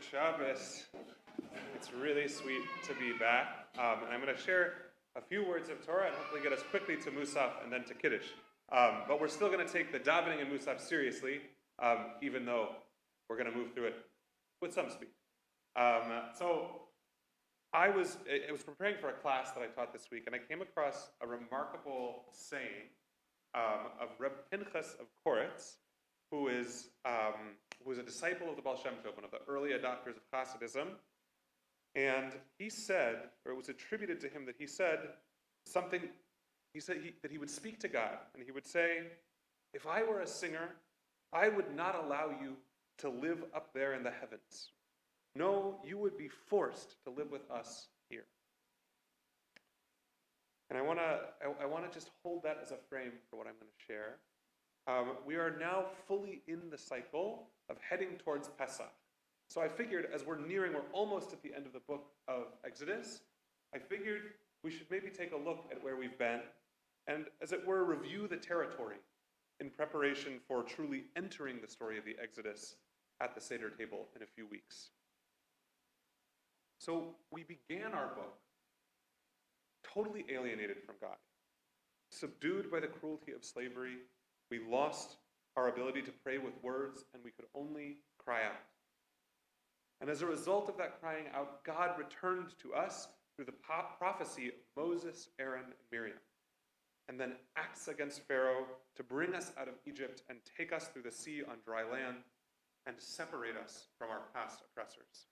Good Shabbos. It's really sweet to be back. And I'm going to share a few words of Torah and hopefully get us quickly to Musaf and then to Kiddush. But we're still going to take the davening and Musaf seriously, even though we're going to move through it with some speed. So I was preparing for a class that I taught this week, and I came across a remarkable saying of Reb Pinchas of Koretz, who is a disciple of the Baal Shem Tov, one of the early adopters of Hasidism. And he said, or it was attributed to him that he said something, that he would speak to God, and he would say, if I were a singer, I would not allow you to live up there in the heavens. No, you would be forced to live with us here. And I want to just hold that as a frame for what I'm going to share. We are now fully in the cycle of heading towards Pesach. So I figured, as we're almost at the end of the book of Exodus, I figured we should maybe take a look at where we've been and, as it were, review the territory in preparation for truly entering the story of the Exodus at the Seder table in a few weeks. So we began our book totally alienated from God, subdued by the cruelty of slavery. We lost our ability to pray with words, and we could only cry out. And as a result of that crying out, God returned to us through the prophecy of Moses, Aaron, and Miriam, and then acts against Pharaoh to bring us out of Egypt and take us through the sea on dry land and separate us from our past oppressors.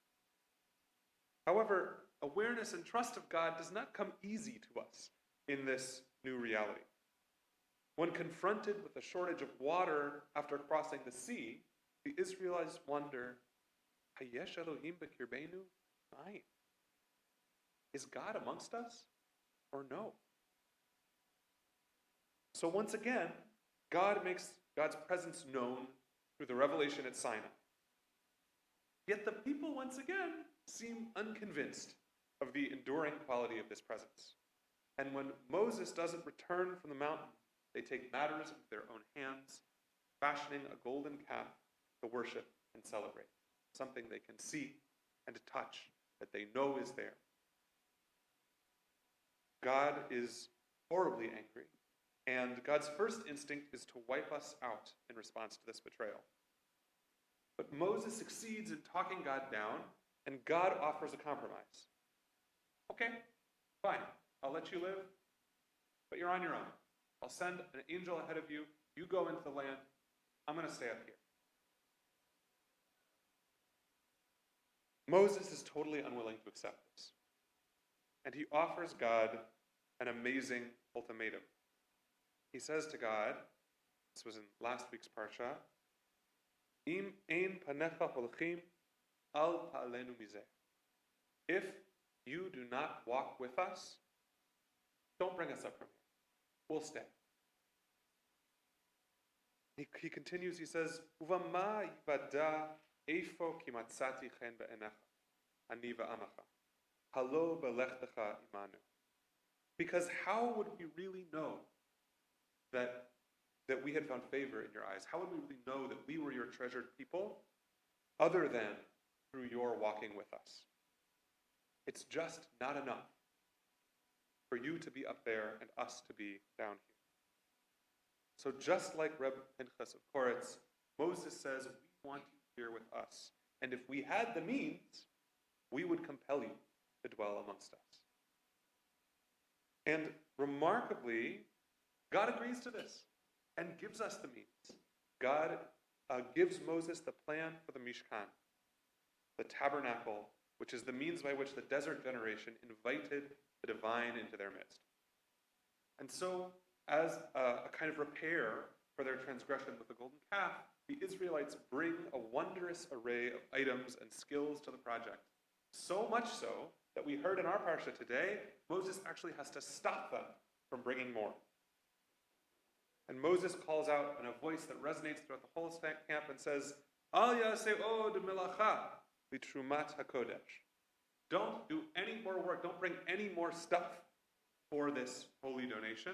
However, awareness and trust of God does not come easy to us in this new reality. When confronted with a shortage of water after crossing the sea, the Israelites wonder, Hayesh Elohim b'kirbeinu? Ayin. Is God amongst us or no? So once again, God makes God's presence known through the revelation at Sinai. Yet the people once again seem unconvinced of the enduring quality of this presence. And when Moses doesn't return from the mountain, they take matters into their own hands, fashioning a golden calf to worship and celebrate, something they can see and touch, that they know is there. God is horribly angry, and God's first instinct is to wipe us out in response to this betrayal. But Moses succeeds in talking God down, and God offers a compromise. Okay, fine, I'll let you live, but you're on your own. I'll send an angel ahead of you. You go into the land. I'm going to stay up here. Moses is totally unwilling to accept this. And he offers God an amazing ultimatum. He says to God, this was in last week's parsha, Im ein panecha holchim al ta'alenu mizeh. If you do not walk with us, don't bring us up from here. We'll stay. He continues, he says, Uvama yivada eifo kimatzati chen be'enecha, ani ve'amacha, halo belechtecha imanu. Because how would we really know that we had found favor in your eyes? How would we really know that we were your treasured people, other than through your walking with us? It's just not enough for you to be up there and us to be down here. So just like Reb Pinchas of Koretz, Moses says, we want you here with us. And if we had the means, we would compel you to dwell amongst us. And remarkably, God agrees to this and gives us the means. God gives Moses the plan for the Mishkan, the tabernacle, which is the means by which the desert generation invited the divine into their midst. And so, as a kind of repair for their transgression with the golden calf, the Israelites bring a wondrous array of items and skills to the project. So much so that we heard in our parsha today, Moses actually has to stop them from bringing more. And Moses calls out in a voice that resonates throughout the whole camp and says, Al yase'od melacha litrumat hakodesh. Don't do any more work. Don't bring any more stuff for this holy donation.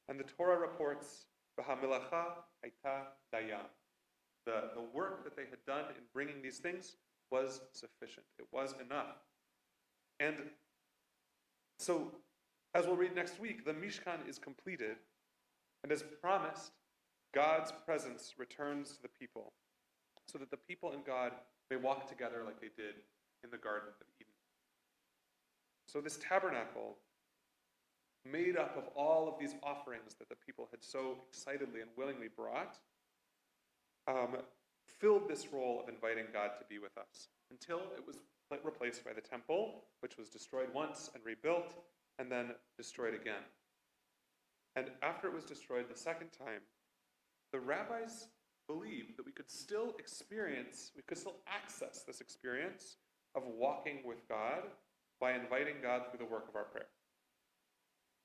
And the Torah reports, V'hamelacha haita dayam. The work that they had done in bringing these things was sufficient. It was enough. And so, as we'll read next week, the Mishkan is completed, and as promised, God's presence returns to the people, so that the people and God may walk together like they did in the Garden of Eden. So this tabernacle, made up of all of these offerings that the people had so excitedly and willingly brought, filled this role of inviting God to be with us, until it was replaced by the temple, which was destroyed once and rebuilt, and then destroyed again. And after it was destroyed the second time, the rabbis believed that we could still access this experience of walking with God by inviting God through the work of our prayer.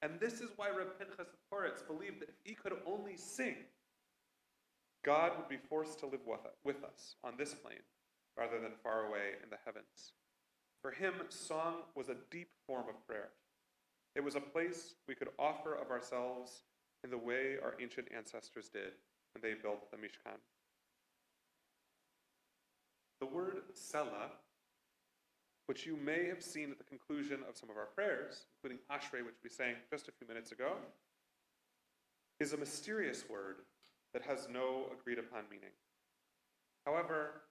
And this is why Reb Pinchas of Poritz believed that if he could only sing, God would be forced to live with us on this plane rather than far away in the heavens. For him, song was a deep form of prayer. It was a place we could offer of ourselves in the way our ancient ancestors did when they built the Mishkan. The word Selah, which you may have seen at the conclusion of some of our prayers, including Ashrei, which we sang just a few minutes ago, is a mysterious word that has no agreed upon meaning. However,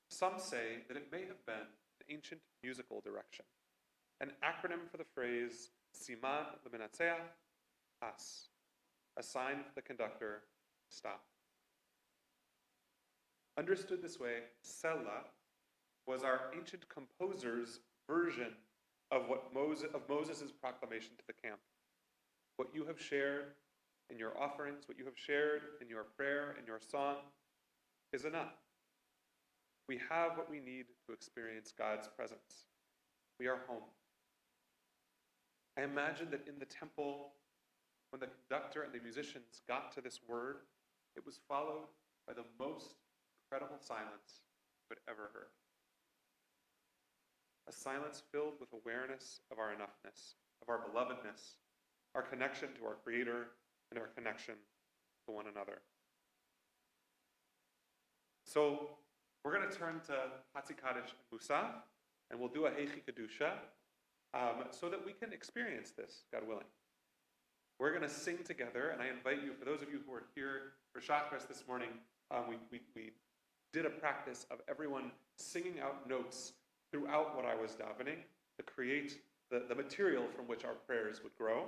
some say that it may have been an ancient musical direction, an acronym for the phrase Siman L'Menatzeach As, a sign for the conductor, stop. Understood this way, Selah was our ancient composer's version of Moses' proclamation to the camp. What you have shared in your offerings, what you have shared in your prayer and your song is enough. We have what we need to experience God's presence. We are home. I imagine that in the temple, when the conductor and the musicians got to this word, it was followed by the most incredible silence you had ever heard. A silence filled with awareness of our enoughness, of our belovedness, our connection to our Creator, and our connection to one another. So we're going to turn to Hatzi Kaddish and Musaf, and we'll do a Heichi Kedusha, so that we can experience this, God willing. We're going to sing together, and I invite you, for those of you who are here for Shacharis this morning, we did a practice of everyone singing out notes throughout what I was davening to create the material from which our prayers would grow.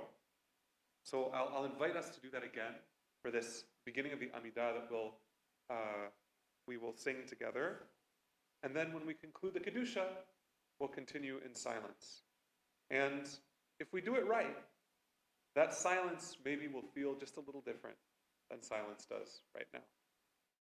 So I'll invite us to do that again for this beginning of the Amidah that we will sing together. And then when we conclude the Kedusha, we'll continue in silence. And if we do it right, that silence maybe will feel just a little different than silence does right now.